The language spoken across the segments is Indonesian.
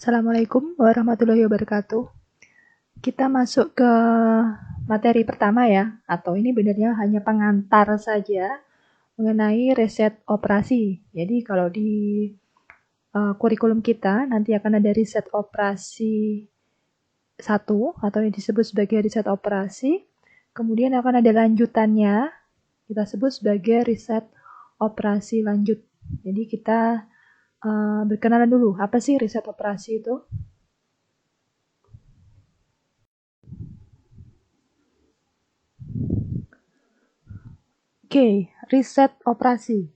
Assalamualaikum warahmatullahi wabarakatuh. Kita masuk ke materi pertama ya, atau ini benar hanya pengantar saja mengenai riset operasi. Jadi kalau di kurikulum kita nanti akan ada riset operasi 1 atau yang disebut sebagai riset operasi. Kemudian akan ada lanjutannya, kita sebut sebagai riset operasi lanjut. Jadi kita berkenalan dulu, apa sih riset operasi itu? Oke, riset operasi.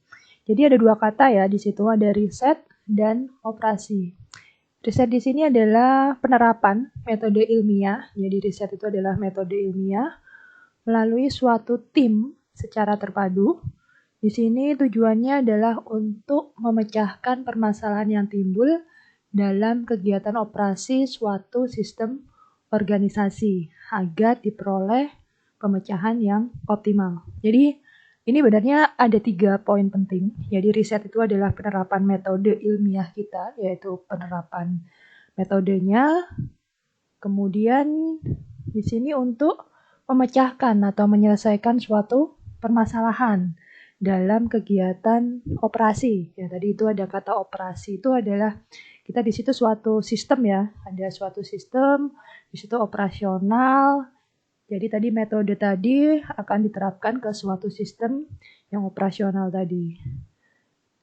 Jadi ada dua kata ya di situ, ada riset dan operasi. Riset di sini adalah penerapan metode ilmiah. Jadi riset itu adalah metode ilmiah melalui suatu tim secara terpadu. Di sini tujuannya adalah untuk memecahkan permasalahan yang timbul dalam kegiatan operasi suatu sistem organisasi agar diperoleh pemecahan yang optimal. Jadi ini benarnya ada 3 poin penting. Jadi riset itu adalah penerapan metode ilmiah kita, yaitu penerapan metodenya. Kemudian di sini untuk memecahkan atau menyelesaikan suatu permasalahan dalam kegiatan operasi. Ya, tadi itu ada kata operasi, itu adalah kita di situ suatu sistem ya, ada suatu sistem, di situ operasional. Jadi tadi metode tadi akan diterapkan ke suatu sistem yang operasional tadi.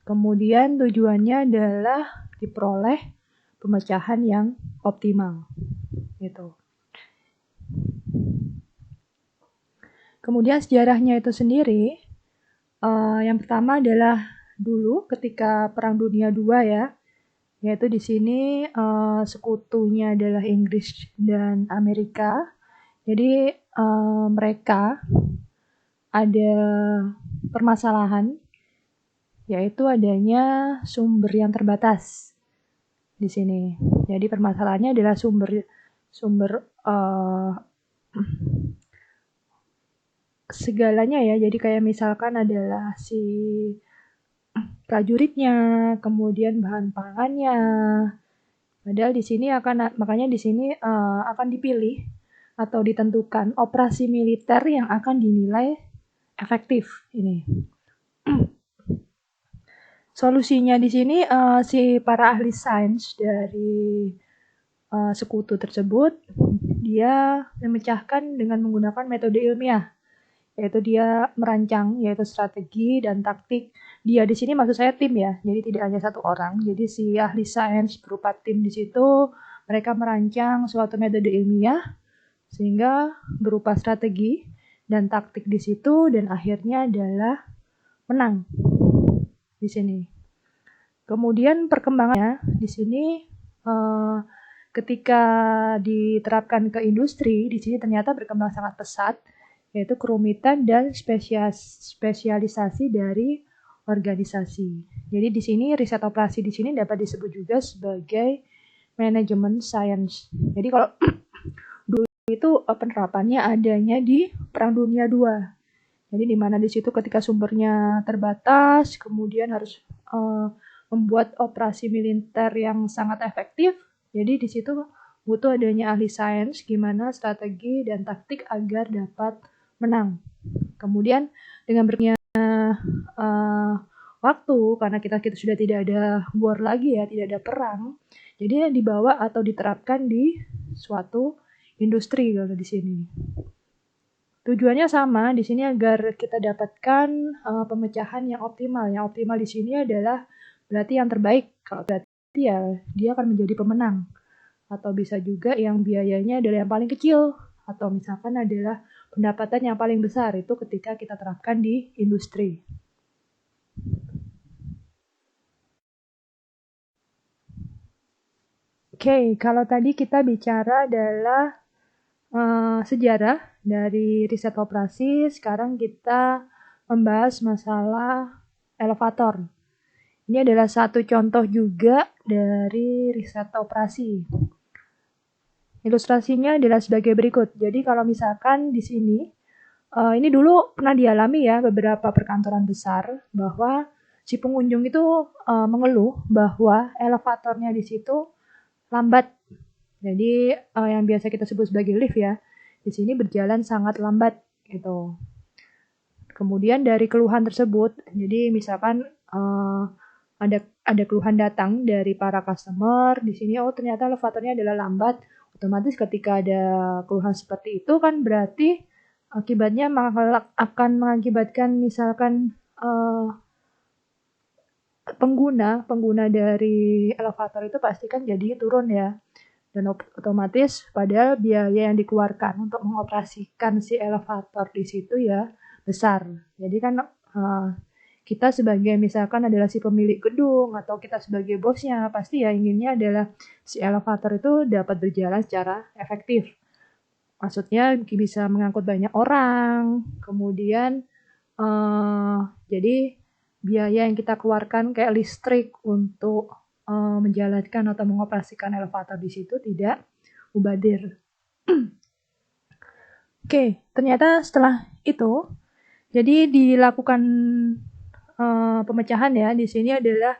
Kemudian tujuannya adalah diperoleh pemecahan yang optimal. Gitu. Kemudian sejarahnya itu sendiri, yang pertama adalah dulu ketika Perang Dunia II ya, yaitu di sini sekutunya adalah Inggris dan Amerika. Jadi mereka ada permasalahan, yaitu adanya sumber yang terbatas di sini. Jadi permasalahannya adalah sumber segalanya ya. Jadi kayak misalkan adalah si prajuritnya, kemudian bahan pangannya. Padahal di sini makanya di sini akan dipilih atau ditentukan operasi militer yang akan dinilai efektif ini. Solusinya di sini si para ahli sains dari sekutu tersebut dia memecahkan dengan menggunakan metode ilmiah, yaitu dia merancang yaitu strategi dan taktik. Dia di sini maksud saya tim ya, jadi tidak hanya satu orang. Jadi si ahli sains berupa tim di situ mereka merancang suatu metode ilmiah sehingga berupa strategi dan taktik di situ dan akhirnya adalah menang di sini. Kemudian perkembangannya di sini ketika diterapkan ke industri di sini ternyata berkembang sangat pesat, yaitu kerumitan dan spesialisasi dari organisasi. Jadi di sini riset operasi di sini dapat disebut juga sebagai manajemen science. Jadi kalau dulu itu penerapannya adanya di Perang Dunia II. Jadi di mana di situ ketika sumbernya terbatas, kemudian harus membuat operasi militer yang sangat efektif. Jadi di situ butuh adanya ahli sains gimana strategi dan taktik agar dapat menang. Kemudian dengan berjalannya waktu, karena kita sudah tidak ada war lagi ya, tidak ada perang, jadi dibawa atau diterapkan di suatu industri kalau di sini. Tujuannya sama di sini agar kita dapatkan pemecahan yang optimal. Yang optimal di sini adalah berarti yang terbaik. Kalau berarti ya dia akan menjadi pemenang. Atau bisa juga yang biayanya adalah yang paling kecil. Atau misalkan adalah pendapatan yang paling besar itu ketika kita terapkan di industri. Oke, kalau tadi kita bicara adalah sejarah dari riset operasi, sekarang kita membahas masalah elevator. Ini adalah satu contoh juga dari riset operasi. Ilustrasinya adalah sebagai berikut. Jadi kalau misalkan di sini, ini dulu pernah dialami ya beberapa perkantoran besar bahwa si pengunjung itu mengeluh bahwa elevatornya di situ lambat. Jadi yang biasa kita sebut sebagai lift ya, di sini berjalan sangat lambat gitu. Kemudian dari keluhan tersebut, jadi misalkan ada keluhan datang dari para customer di sini, oh ternyata elevatornya adalah lambat. Otomatis ketika ada keluhan seperti itu kan berarti akibatnya akan mengakibatkan misalkan pengguna dari elevator itu pasti kan jadi turun ya. Dan otomatis padahal biaya yang dikeluarkan untuk mengoperasikan si elevator di situ ya besar. Jadi kan kita sebagai misalkan adalah si pemilik gedung atau kita sebagai bosnya pasti ya inginnya adalah si elevator itu dapat berjalan secara efektif. Maksudnya bisa mengangkut banyak orang, kemudian jadi biaya yang kita keluarkan kayak listrik untuk menjalankan atau mengoperasikan elevator di situ tidak mubadir. Oke, ternyata setelah itu, jadi dilakukan pemecahan ya di sini adalah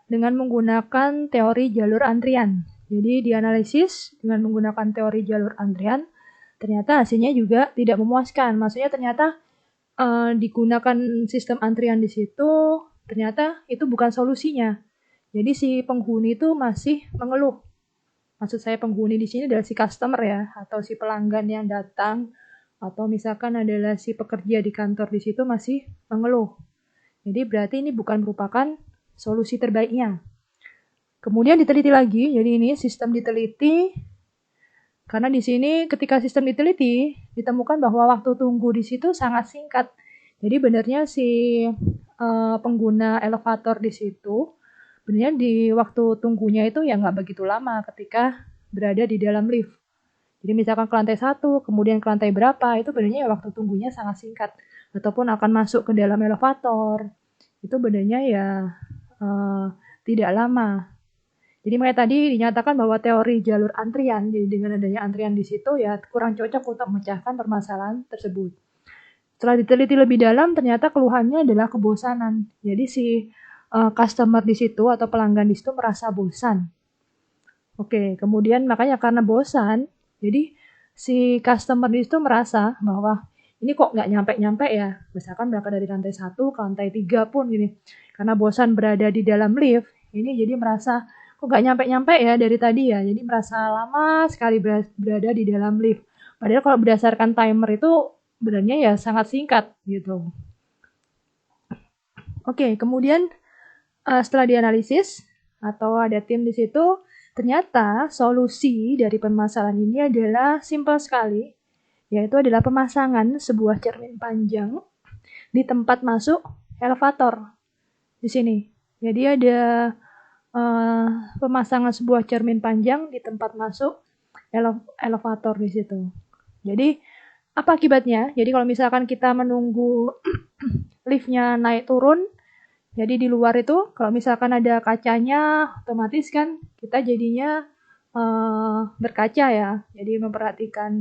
dengan menggunakan teori jalur antrian. Jadi dianalisis dengan menggunakan teori jalur antrian, ternyata hasilnya juga tidak memuaskan. Maksudnya ternyata digunakan sistem antrian di situ, ternyata itu bukan solusinya. Jadi si penghuni itu masih mengeluh. Maksud saya penghuni di sini adalah si customer ya, atau si pelanggan yang datang, atau misalkan adalah si pekerja di kantor di situ masih mengeluh. Jadi berarti ini bukan merupakan solusi terbaiknya. Kemudian diteliti lagi, jadi ini sistem diteliti, karena di sini ketika sistem diteliti, ditemukan bahwa waktu tunggu di situ sangat singkat. Jadi benernya si pengguna elevator di situ, sebenarnya di waktu tunggunya itu ya nggak begitu lama ketika berada di dalam lift. Jadi misalkan ke lantai 1, kemudian ke lantai berapa, itu sebenarnya ya waktu tunggunya sangat singkat. Ataupun akan masuk ke dalam elevator, itu sebenarnya ya tidak lama. Jadi makanya tadi dinyatakan bahwa teori jalur antrian, jadi dengan adanya antrian di situ ya kurang cocok untuk memecahkan permasalahan tersebut. Setelah diteliti lebih dalam, ternyata keluhannya adalah kebosanan. Jadi si customer di situ atau pelanggan di situ merasa bosan. Oke, kemudian makanya karena bosan, jadi si customer di situ merasa bahwa ini kok nggak nyampe-nyampe ya. Misalkan berangkat dari lantai 1 ke lantai 3 pun gini. Karena bosan berada di dalam lift, ini jadi merasa kok nggak nyampe-nyampe ya dari tadi ya. Jadi merasa lama sekali berada di dalam lift. Padahal kalau berdasarkan timer itu sebenarnya ya sangat singkat gitu. Oke, kemudian setelah dianalisis atau ada tim di situ, ternyata solusi dari permasalahan ini adalah simpel sekali, yaitu adalah pemasangan sebuah cermin panjang di tempat masuk elevator di sini. Jadi ada pemasangan sebuah cermin panjang di tempat masuk elevator di situ. Jadi apa akibatnya? Jadi kalau misalkan kita menunggu liftnya naik turun, jadi di luar itu kalau misalkan ada kacanya, otomatis kan kita jadinya berkaca ya. Jadi memperhatikan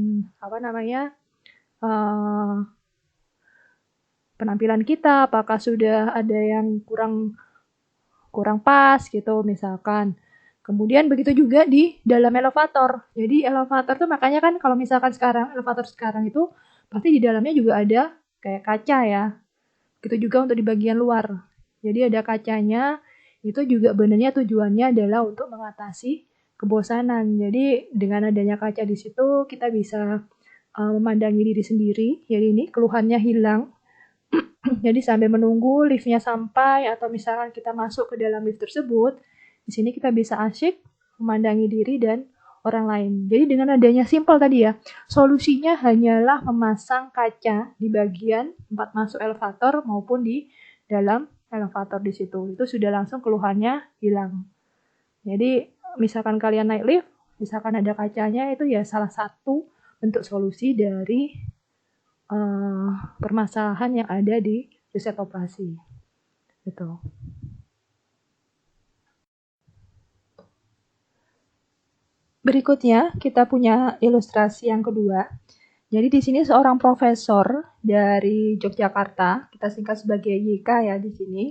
penampilan kita, apakah sudah ada yang kurang pas gitu misalkan. Kemudian begitu juga di dalam elevator. Jadi elevator tuh makanya kan kalau misalkan elevator sekarang itu pasti di dalamnya juga ada kayak kaca ya. Begitu juga untuk di bagian luar. Jadi ada kacanya, itu juga benernya tujuannya adalah untuk mengatasi kebosanan. Jadi dengan adanya kaca di situ kita bisa memandangi diri sendiri. Jadi ini keluhannya hilang. Jadi sambil menunggu liftnya sampai atau misalkan kita masuk ke dalam lift tersebut, di sini kita bisa asyik memandangi diri dan orang lain. Jadi dengan adanya simpel tadi ya, solusinya hanyalah memasang kaca di bagian tempat masuk elevator maupun di dalam elevator di situ. Itu sudah langsung keluhannya hilang. Jadi misalkan kalian naik lift, misalkan ada kacanya, itu ya salah satu bentuk solusi dari permasalahan yang ada di riset operasi. Gitu. Berikutnya kita punya ilustrasi yang kedua. Jadi di sini seorang profesor dari Yogyakarta, kita singkat sebagai YK ya di sini,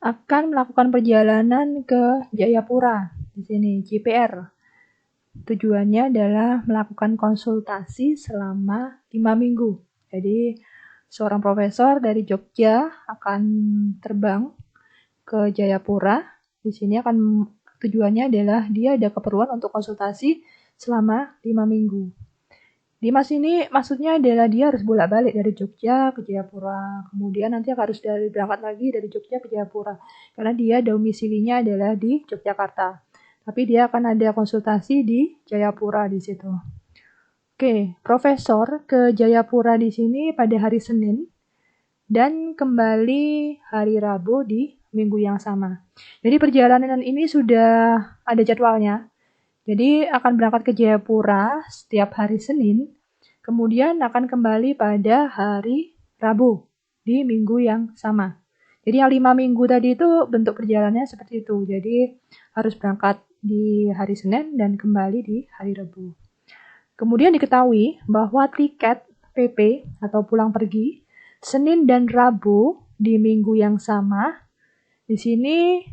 akan melakukan perjalanan ke Jayapura. di sini JPR. Tujuannya adalah melakukan konsultasi selama 5 minggu. Jadi seorang profesor dari Jogja akan terbang ke Jayapura. Di sini tujuannya adalah dia ada keperluan untuk konsultasi selama 5 minggu. Di mas ini maksudnya adalah dia harus bolak-balik dari Jogja ke Jayapura. Kemudian nanti harus berangkat lagi dari Jogja ke Jayapura. Karena dia domisilinya adalah di Yogyakarta. Tapi dia akan ada konsultasi di Jayapura di situ. Oke, profesor ke Jayapura di sini pada hari Senin dan kembali hari Rabu di minggu yang sama. Jadi perjalanan ini sudah ada jadwalnya. Jadi akan berangkat ke Jayapura setiap hari Senin, kemudian akan kembali pada hari Rabu di minggu yang sama. Jadi yang 5 minggu tadi itu bentuk perjalanannya seperti itu. Jadi harus berangkat di hari Senin dan kembali di hari Rabu. Kemudian diketahui bahwa tiket PP atau pulang pergi Senin dan Rabu di minggu yang sama di sini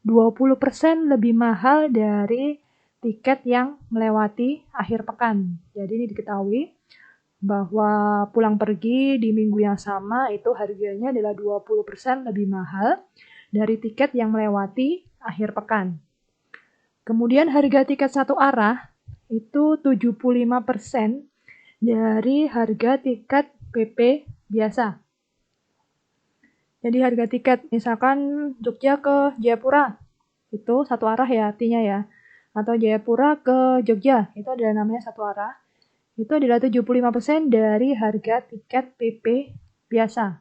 20% lebih mahal dari tiket yang melewati akhir pekan. Jadi ini diketahui bahwa pulang pergi di minggu yang sama itu harganya adalah 20% lebih mahal dari tiket yang melewati akhir pekan. Kemudian harga tiket satu arah itu 75% dari harga tiket PP biasa. Jadi harga tiket misalkan Jogja ke Jayapura itu satu arah ya artinya ya. Atau Jayapura ke Jogja, itu adalah namanya satu arah. Itu adalah 75% dari harga tiket PP biasa.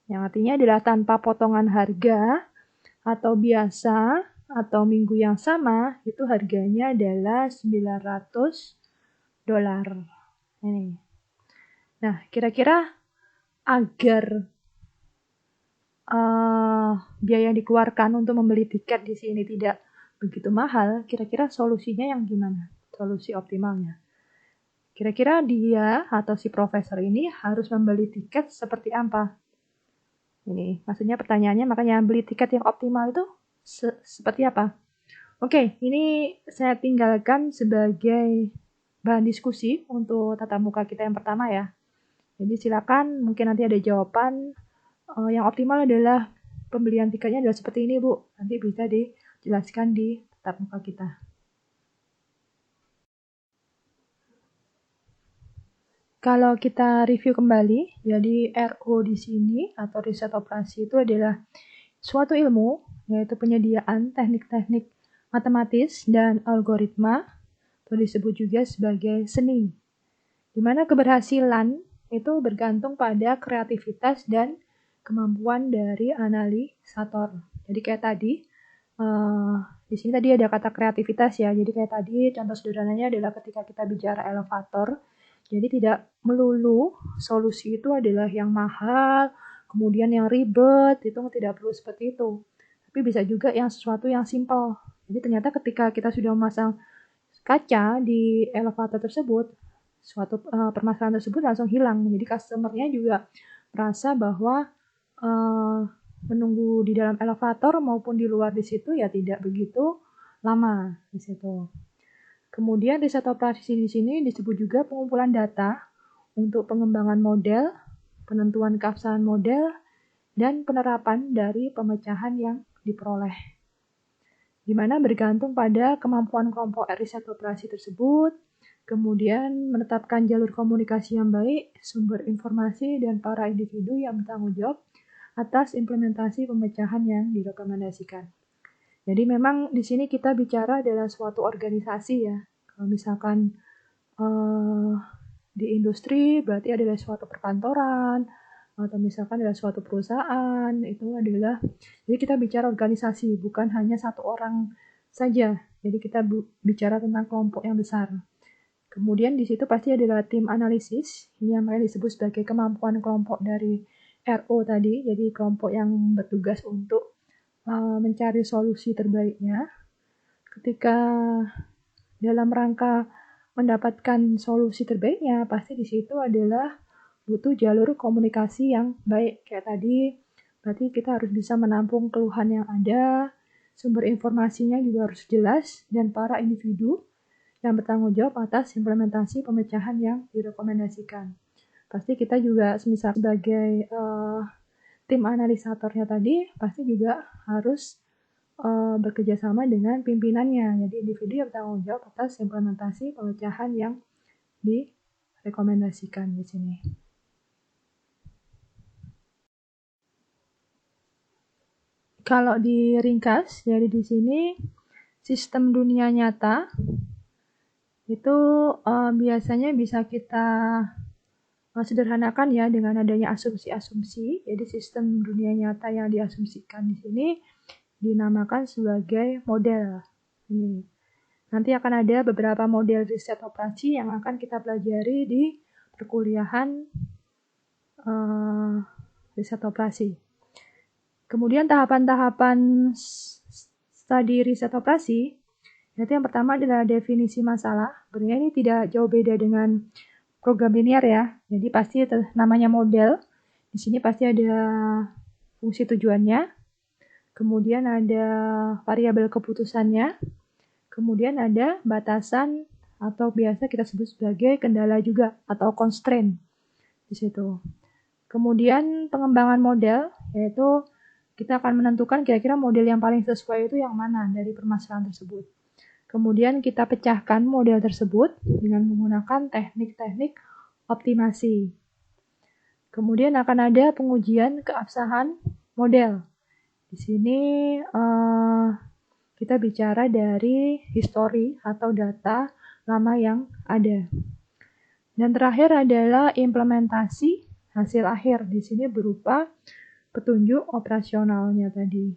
Yang artinya adalah tanpa potongan harga atau biasa atau minggu yang sama, itu harganya adalah $900. Ini. Nah, kira-kira agar biaya yang dikeluarkan untuk membeli tiket di sini tidak begitu mahal, kira-kira solusinya yang gimana? Solusi optimalnya. Kira-kira dia atau si profesor ini harus membeli tiket seperti apa? Ini maksudnya pertanyaannya, makanya beli tiket yang optimal itu seperti apa? Oke, ini saya tinggalkan sebagai bahan diskusi untuk tatap muka kita yang pertama ya. Jadi silakan, mungkin nanti ada jawaban. Yang optimal adalah pembelian tiketnya adalah seperti ini, Bu. Nanti bisa dijelaskan di tatap muka kita. Kalau kita review kembali, jadi RO di sini atau riset operasi itu adalah suatu ilmu, yaitu penyediaan teknik-teknik matematis dan algoritma, atau disebut juga sebagai seni. Di mana keberhasilan itu bergantung pada kreativitas dan kemampuan dari analisator. Jadi kayak tadi, di sini tadi ada kata kreativitas ya. Jadi kayak tadi contoh sederhananya adalah ketika kita bicara elevator. Jadi tidak melulu solusi itu adalah yang mahal, kemudian yang ribet, itu tidak perlu seperti itu. Tapi bisa juga yang sesuatu yang simpel. Jadi ternyata ketika kita sudah memasang kaca di elevator tersebut, suatu permasalahan tersebut langsung hilang. Jadi customer-nya juga merasa bahwa menunggu di dalam elevator maupun di luar di situ ya tidak begitu lama di situ. Kemudian riset operasi di sini disebut juga pengumpulan data untuk pengembangan model, penentuan keabsahan model, dan penerapan dari pemecahan yang diperoleh. Di mana bergantung pada kemampuan kelompok riset operasi tersebut, kemudian menetapkan jalur komunikasi yang baik, sumber informasi, dan para individu yang bertanggung jawab atas implementasi pemecahan yang direkomendasikan. Jadi memang di sini kita bicara adalah suatu organisasi ya. Kalau misalkan di industri berarti adalah suatu perkantoran, atau misalkan adalah suatu perusahaan, itu adalah, jadi kita bicara organisasi, bukan hanya satu orang saja. Jadi kita bicara tentang kelompok yang besar. Kemudian di situ pasti adalah tim analisis, ini yang disebut sebagai kemampuan kelompok dari RO tadi, jadi kelompok yang bertugas untuk mencari solusi terbaiknya. Ketika dalam rangka mendapatkan solusi terbaiknya, pasti di situ adalah butuh jalur komunikasi yang baik. Kayak tadi, berarti kita harus bisa menampung keluhan yang ada, sumber informasinya juga harus jelas, dan para individu yang bertanggung jawab atas implementasi pemecahan yang direkomendasikan. Pasti kita juga misal sebagai tim analisatornya tadi, pasti juga harus bekerja sama dengan pimpinannya. Jadi individu yang bertanggung jawab atas implementasi pemecahan yang direkomendasikan di sini. Kalau diringkas, jadi di sini sistem dunia nyata itu biasanya bisa kita sederhanakan ya dengan adanya asumsi-asumsi. Jadi sistem dunia nyata yang diasumsikan di sini dinamakan sebagai model. Ini. Nanti akan ada beberapa model riset operasi yang akan kita pelajari di perkuliahan riset operasi. Kemudian tahapan-tahapan studi riset operasi, yaitu yang pertama adalah definisi masalah. Sebenarnya ini tidak jauh beda dengan program linear ya. Jadi pasti namanya model. Di sini pasti ada fungsi tujuannya. Kemudian ada variabel keputusannya. Kemudian ada batasan atau biasa kita sebut sebagai kendala juga atau constraint di situ. Kemudian pengembangan model, yaitu kita akan menentukan kira-kira model yang paling sesuai itu yang mana dari permasalahan tersebut. Kemudian kita pecahkan model tersebut dengan menggunakan teknik-teknik optimasi. Kemudian akan ada pengujian keabsahan model. Di sini kita bicara dari histori atau data lama yang ada. Dan terakhir adalah implementasi hasil akhir. Di sini berupa petunjuk operasionalnya tadi.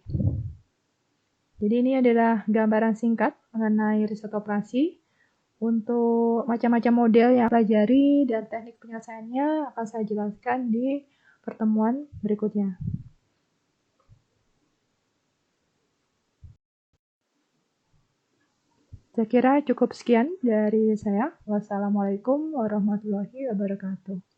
Jadi ini adalah gambaran singkat mengenai riset operasi. Untuk macam-macam model yang pelajari dan teknik penyelesaiannya akan saya jelaskan di pertemuan berikutnya. Saya kira cukup sekian dari saya. Wassalamualaikum warahmatullahi wabarakatuh.